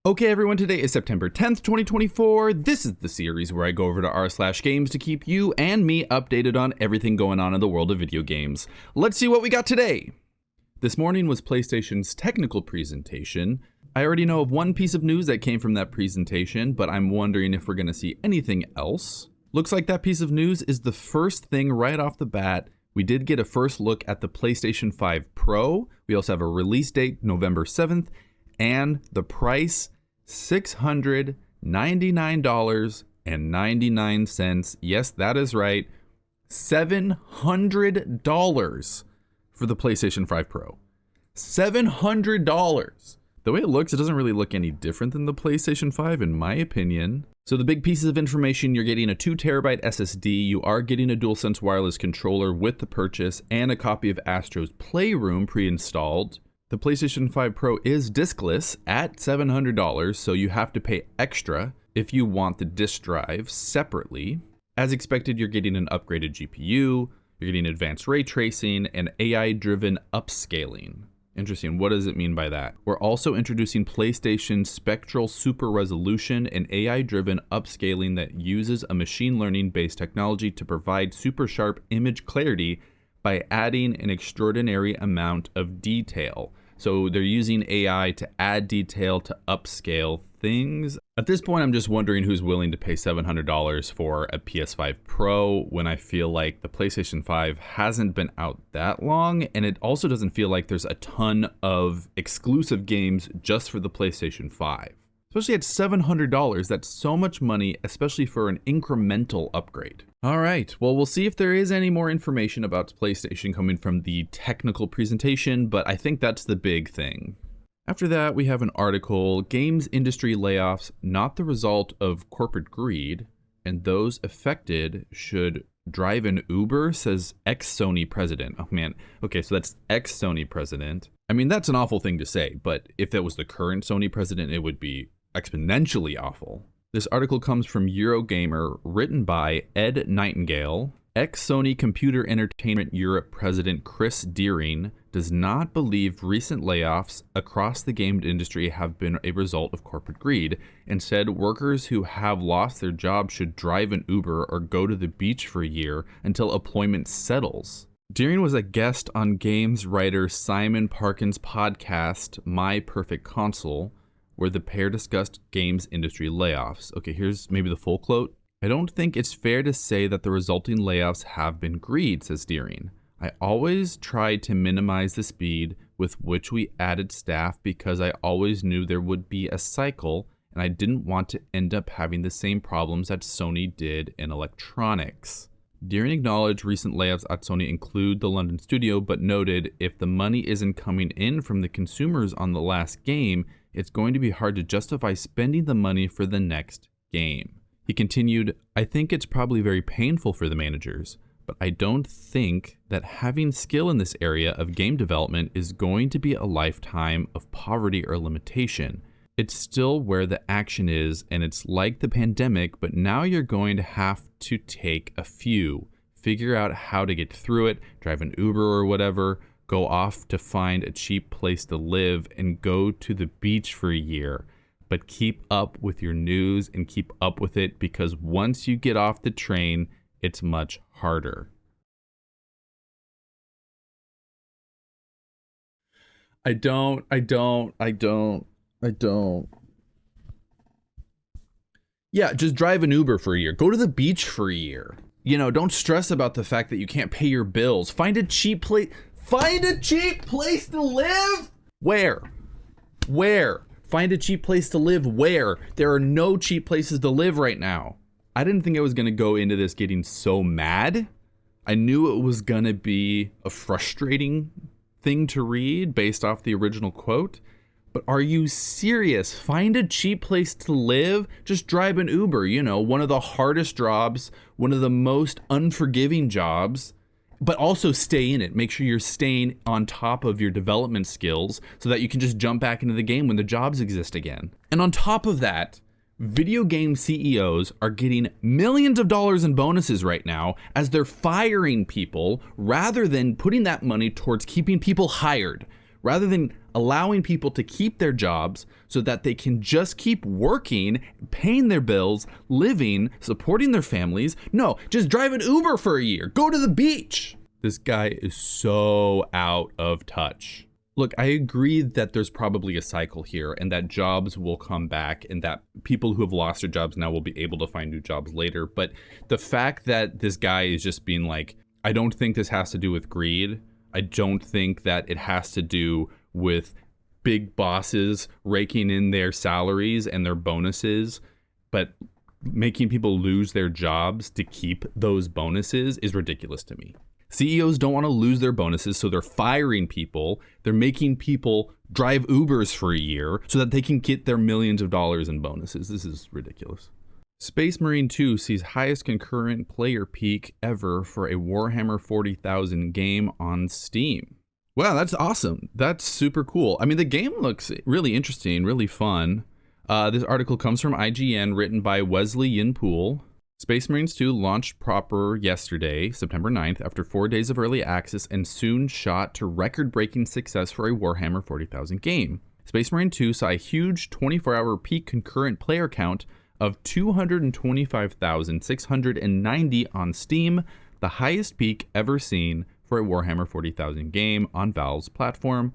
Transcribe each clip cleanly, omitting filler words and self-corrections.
Okay everyone, today is September 10th, 2024. This is the series where I go over to r/games to keep you and me updated on everything going on in the world of video games. Let's see what we got today. This morning was PlayStation's technical presentation. I already know of one piece of news that came from that presentation, but I'm wondering if we're going to see anything else. Looks like that piece of news is the first thing right off the bat. We did get a first look at the PlayStation 5 Pro. We also have a release date, November 7th, and the price, $699.99. Yes, that is right. $700 for the PlayStation 5 Pro. $700. The way it looks, it doesn't really look any different than the PlayStation 5 in my opinion. So the big pieces of information, you're getting a 2TB SSD, you are getting a DualSense wireless controller with the purchase, and a copy of Astro's Playroom pre-installed. The PlayStation 5 Pro is diskless at $700, so you have to pay extra if you want the disk drive separately. As expected, you're getting an upgraded GPU, you're getting advanced ray tracing, and AI-driven upscaling. Interesting, what does it mean by that? We're also introducing PlayStation Spectral Super Resolution, an AI-driven upscaling that uses a machine learning-based technology to provide super sharp image clarity by adding an extraordinary amount of detail. So they're using AI to add detail to upscale things. At this point, I'm just wondering who's willing to pay $700 for a PS5 Pro when I feel like the PlayStation 5 hasn't been out that long, and it also doesn't feel like there's a ton of exclusive games just for the PlayStation 5. Especially at $700, that's so much money, especially for an incremental upgrade. All right, well, we'll see if there is any more information about PlayStation coming from the technical presentation, but I think that's the big thing. After that, we have an article, Games Industry Layoffs Not the Result of Corporate Greed, and Those Affected Should Drive an Uber, says ex-Sony president. Oh man, okay, so that's ex-Sony president. I mean, that's an awful thing to say, but if that was the current Sony president, it would be exponentially awful. This article comes from Eurogamer, written by Ed Nightingale. Ex-Sony Computer Entertainment Europe President Chris Deering does not believe recent layoffs across the game industry have been a result of corporate greed, and said workers who have lost their jobs should drive an Uber or go to the beach for a year until employment settles. Deering was a guest on games writer Simon Parkin's podcast, My Perfect Console, where the pair discussed games industry layoffs. Okay, here's maybe the full quote. I don't think it's fair to say that the resulting layoffs have been greed, says Deering. I always tried to minimize the speed with which we added staff because I always knew there would be a cycle and I didn't want to end up having the same problems that Sony did in electronics. Deering acknowledged recent layoffs at Sony include the London studio, but noted if the money isn't coming in from the consumers on the last game, it's going to be hard to justify spending the money for the next game. He continued, I think it's probably very painful for the managers, but I don't think that having skill in this area of game development is going to be a lifetime of poverty or limitation. It's still where the action is, and it's like the pandemic, but now you're going to have to take a few, figure out how to get through it, drive an Uber or whatever, go off to find a cheap place to live, and go to the beach for a year. But keep up with your news and keep up with it, because once you get off the train, it's much harder. I don't. Yeah, just drive an Uber for a year. Go to the beach for a year. You know, don't stress about the fact that you can't pay your bills. Find a cheap place. Find a cheap place to live? Where? Find a cheap place to live where? There are no cheap places to live right now. I didn't think I was going to go into this getting so mad. I knew it was going to be a frustrating thing to read based off the original quote. But are you serious? Find a cheap place to live? Just drive an Uber, you know, one of the hardest jobs, one of the most unforgiving jobs. But also stay in it. Make sure you're staying on top of your development skills so that you can just jump back into the game when the jobs exist again. And on top of that, video game CEOs are getting millions of dollars in bonuses right now as they're firing people rather than putting that money towards keeping people hired. Rather than allowing people to keep their jobs so that they can just keep working, paying their bills, living, supporting their families. No, just drive an Uber for a year. Go to the beach. This guy is so out of touch. Look, I agree that there's probably a cycle here and that jobs will come back and that people who have lost their jobs now will be able to find new jobs later. But the fact that this guy is just being like, I don't think this has to do with greed. I don't think that it has to do with big bosses raking in their salaries and their bonuses, but making people lose their jobs to keep those bonuses is ridiculous to me. CEOs don't want to lose their bonuses, so they're firing people. They're making people drive Ubers for a year so that they can get their millions of dollars in bonuses. This is ridiculous. Space Marine 2 sees highest concurrent player peak ever for a Warhammer 40,000 game on Steam. Wow, that's awesome. That's super cool. I mean, the game looks really interesting, really fun. This article comes from IGN, written by Wesley Yin-Poole. Space Marines 2 launched proper yesterday, September 9th, after 4 days of early access and soon shot to record-breaking success for a Warhammer 40,000 game. Space Marine 2 saw a huge 24-hour peak concurrent player count of 225,690 on Steam, the highest peak ever seen for a Warhammer 40,000 game on Valve's platform,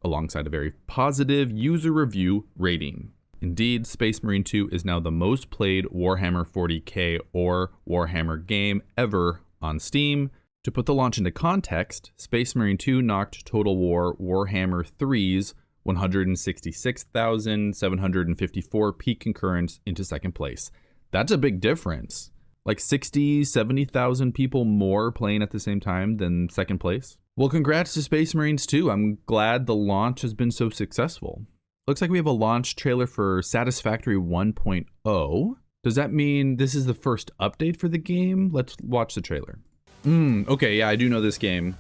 alongside a very positive user review rating. Indeed, Space Marine 2 is now the most played Warhammer 40k or Warhammer game ever on Steam. To put the launch into context, Space Marine 2 knocked Total War Warhammer 3's 166,754 peak concurrents into second place. That's a big difference. Like 60, 70,000 people more playing at the same time than second place. Well, congrats to Space Marines 2. I'm glad the launch has been so successful. Looks like we have a launch trailer for Satisfactory 1.0. Does that mean this is the first update for the game? Let's watch the trailer. Okay, yeah, I do know this game.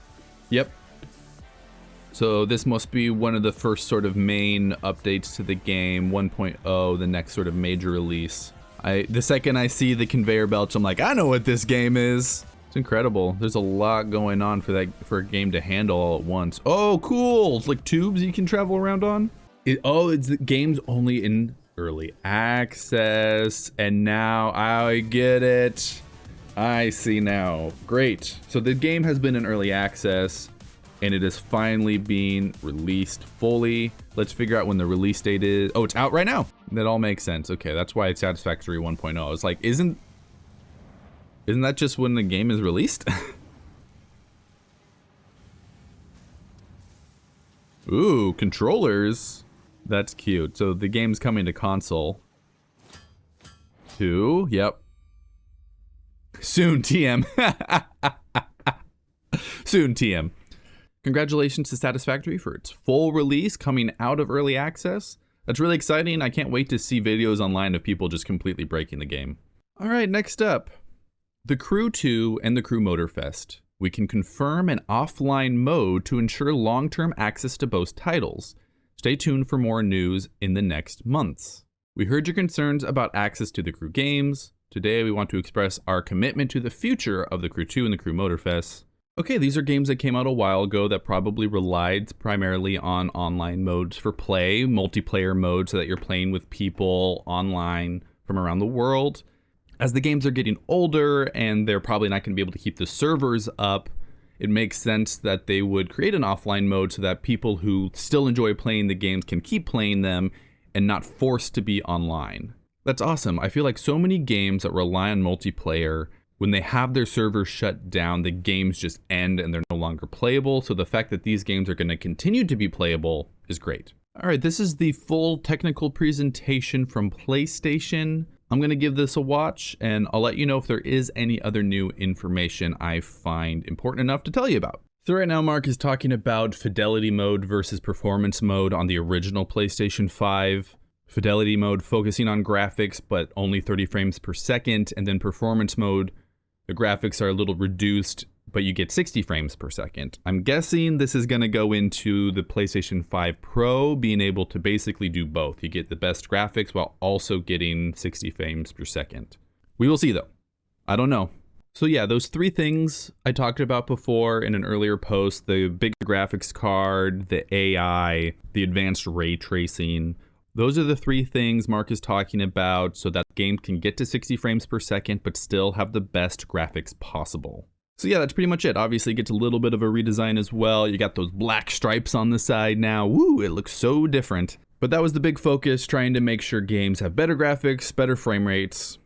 Yep. So this must be one of the first sort of main updates to the game, 1.0, the next sort of major release. The second I see the conveyor belts, I'm like, I know what this game is. It's incredible. There's a lot going on for a game to handle all at once. Oh, cool. It's like tubes you can travel around on. It's the game's only in early access, and now I get it. I see now. Great. So the game has been in early access, and it is finally being released fully. Let's figure out when the release date is. Oh, it's out right now. That all makes sense. Okay, that's why it's Satisfactory 1.0. It's like, isn't that just when the game is released? Ooh, controllers. That's cute. So the game's coming to console. 2, yep. Soon, TM. Soon, TM. Congratulations to Satisfactory for its full release coming out of early access. That's really exciting. I can't wait to see videos online of people just completely breaking the game. All right, next up. The Crew 2 and the Crew Motorfest. We can confirm an offline mode to ensure long-term access to both titles. Stay tuned for more news in the next months. We heard your concerns about access to the Crew games. Today we want to express our commitment to the future of the Crew 2 and the Crew Motorfest. Okay, these are games that came out a while ago that probably relied primarily on online modes for play, multiplayer mode so that you're playing with people online from around the world. As the games are getting older and they're probably not going to be able to keep the servers up, it makes sense that they would create an offline mode so that people who still enjoy playing the games can keep playing them and not forced to be online. That's awesome. I feel like so many games that rely on multiplayer, when they have their servers shut down, the games just end and they're no longer playable. So the fact that these games are going to continue to be playable is great. All right, this is the full technical presentation from PlayStation. I'm going to give this a watch, and I'll let you know if there is any other new information I find important enough to tell you about. So right now, Mark is talking about fidelity mode versus performance mode on the original PlayStation 5. Fidelity mode focusing on graphics, but only 30 frames per second, and then performance mode, the graphics are a little reduced, but you get 60 frames per second. I'm guessing this is going to go into the PlayStation 5 Pro being able to basically do both. You get the best graphics while also getting 60 frames per second. We will see though. I don't know. So yeah, those three things I talked about before in an earlier post, the big graphics card, the AI, the advanced ray tracing, those are the three things Mark is talking about so that the game can get to 60 frames per second but still have the best graphics possible. So yeah, that's pretty much it. Obviously it gets a little bit of a redesign as well. You got those black stripes on the side now. Woo, it looks so different. But that was the big focus, trying to make sure games have better graphics, better frame rates.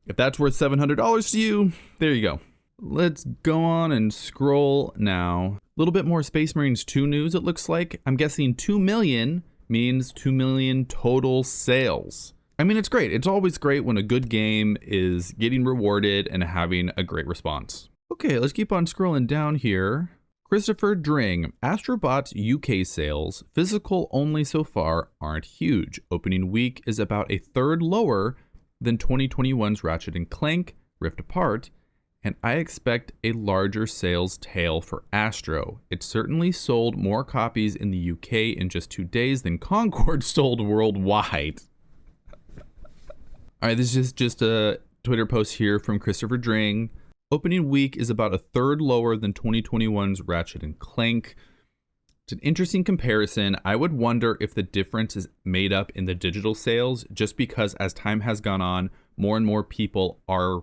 If that's worth $700 to you, there you go. Let's go on and scroll now. A little bit more Space Marines 2 news, it looks like. I'm guessing 2 million means 2 million total sales. I mean, it's great. It's always great when a good game is getting rewarded and having a great response. Okay, let's keep on scrolling down here. Christopher Dring, Astrobot's UK sales, physical only so far, aren't huge. Opening week is about a third lower than 2021's Ratchet & Clank Rift Apart, and I expect a larger sales tail for Astro. It certainly sold more copies in the UK in just 2 days than Concord sold worldwide. All right, this is just a Twitter post here from Christopher Dring. Opening week is about a third lower than 2021's Ratchet & Clank. It's an interesting comparison. I would wonder if the difference is made up in the digital sales, just because as time has gone on, more and more people are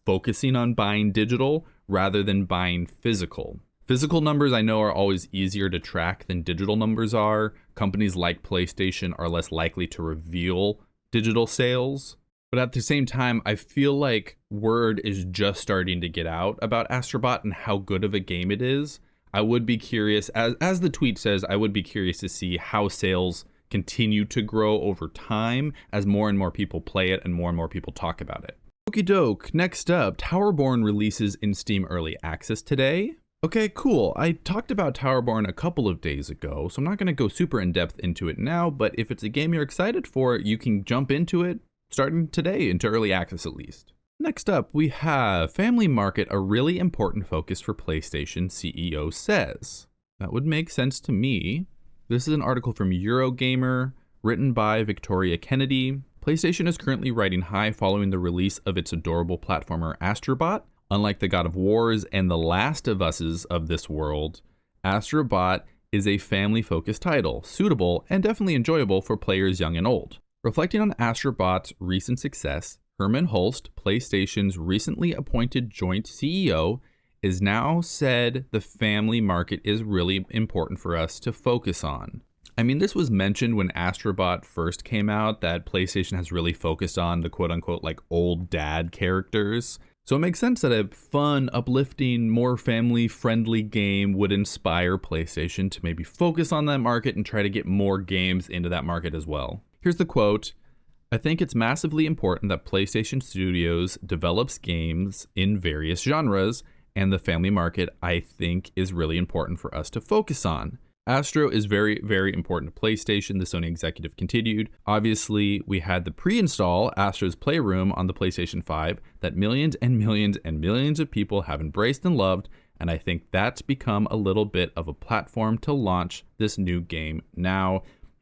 focusing on buying digital rather than buying physical. Physical numbers I know are always easier to track than digital numbers are. Companies like PlayStation are less likely to reveal digital sales. But at the same time, I feel like word is just starting to get out about Astrobot and how good of a game it is. I would be curious, as the tweet says, I would be curious to see how sales continue to grow over time as more and more people play it and more people talk about it. Okie doke, next up, Towerborn releases in Steam Early Access today. Okay, cool. I talked about Towerborn a couple of days ago, so I'm not going to go super in depth into it now, but if it's a game you're excited for, you can jump into it starting today, into Early Access at least. Next up, we have Family Market, a really important focus for PlayStation, CEO says. That would make sense to me. This is an article from Eurogamer, written by Victoria Kennedy. PlayStation is currently riding high following the release of its adorable platformer Astrobot. Unlike the God of Wars and the Last of Us's of this world, Astrobot is a family-focused title, suitable and definitely enjoyable for players young and old. Reflecting on Astrobot's recent success, Herman Hulst, PlayStation's recently appointed joint CEO, is now said the family market is really important for us to focus on. I mean, this was mentioned when Astrobot first came out, that PlayStation has really focused on the quote-unquote like old dad characters. So it makes sense that a fun, uplifting, more family-friendly game would inspire PlayStation to maybe focus on that market and try to get more games into that market as well. Here's the quote. I think it's massively important that PlayStation Studios develops games in various genres, and the family market, I think, is really important for us to focus on. Astro is very, very important to PlayStation, the Sony executive continued. Obviously, we had the pre-install Astro's Playroom on the PlayStation 5 that millions and millions and millions of people have embraced and loved, and I think that's become a little bit of a platform to launch this new game now.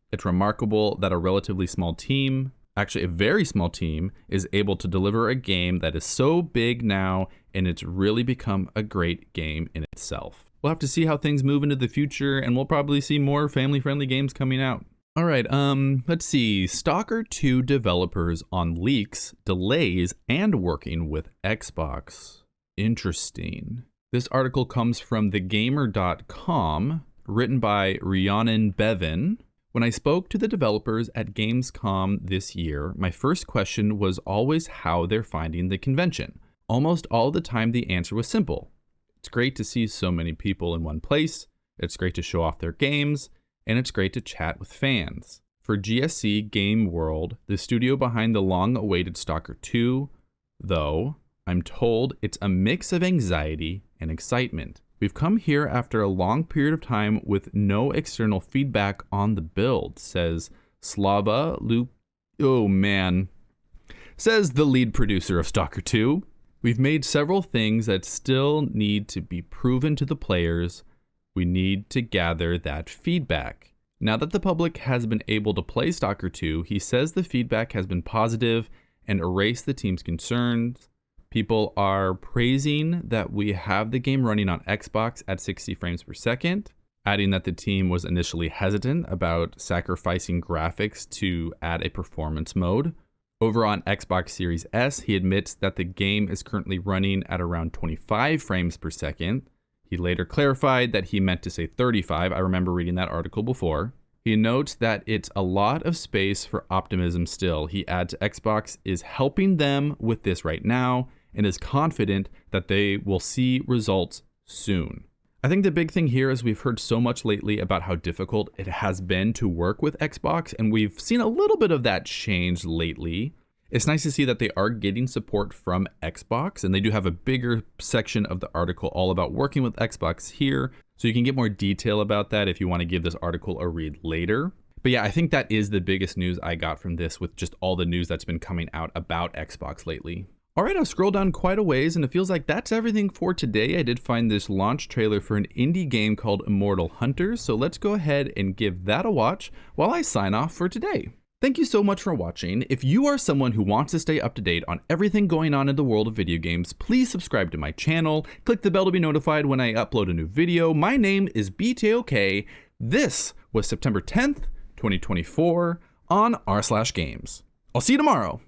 It's remarkable that a relatively small team, actually a very small team, is able to deliver a game that is so big now, and it's really become a great game in itself. We'll have to see how things move into the future, and we'll probably see more family-friendly games coming out. All right, let's see. Stalker 2 developers on leaks, delays, and working with Xbox. Interesting. This article comes from thegamer.com, written by Rhiannon Bevan. When I spoke to the developers at Gamescom this year, my first question was always how they're finding the convention. Almost all the time the answer was simple. It's great to see so many people in one place, it's great to show off their games, and it's great to chat with fans. For GSC Game World, the studio behind the long-awaited Stalker 2, though, I'm told it's a mix of anxiety and excitement. We've come here after a long period of time with no external feedback on the build, says Slava Luke. Oh man. Says the lead producer of Stalker 2. We've made several things that still need to be proven to the players. We need to gather that feedback. Now that the public has been able to play Stalker 2, he says the feedback has been positive and erased the team's concerns. People are praising that we have the game running on Xbox at 60 frames per second, adding that the team was initially hesitant about sacrificing graphics to add a performance mode. Over on Xbox Series S, he admits that the game is currently running at around 25 frames per second. He later clarified that he meant to say 35. I remember reading that article before. He notes that it's a lot of space for optimism still. He adds Xbox is helping them with this right now and is confident that they will see results soon. I think the big thing here is we've heard so much lately about how difficult it has been to work with Xbox, and we've seen a little bit of that change lately. It's nice to see that they are getting support from Xbox, and they do have a bigger section of the article all about working with Xbox here, so you can get more detail about that if you want to give this article a read later. But yeah, I think that is the biggest news I got from this, with just all the news that's been coming out about Xbox lately. All right, I've scrolled down quite a ways, and it feels like that's everything for today. I did find this launch trailer for an indie game called Immortal Hunters, so let's go ahead and give that a watch while I sign off for today. Thank you so much for watching. If you are someone who wants to stay up to date on everything going on in the world of video games, please subscribe to my channel, click the bell to be notified when I upload a new video. My name is BTayOkay. This was September 10th, 2024 on r/games. I'll see you tomorrow.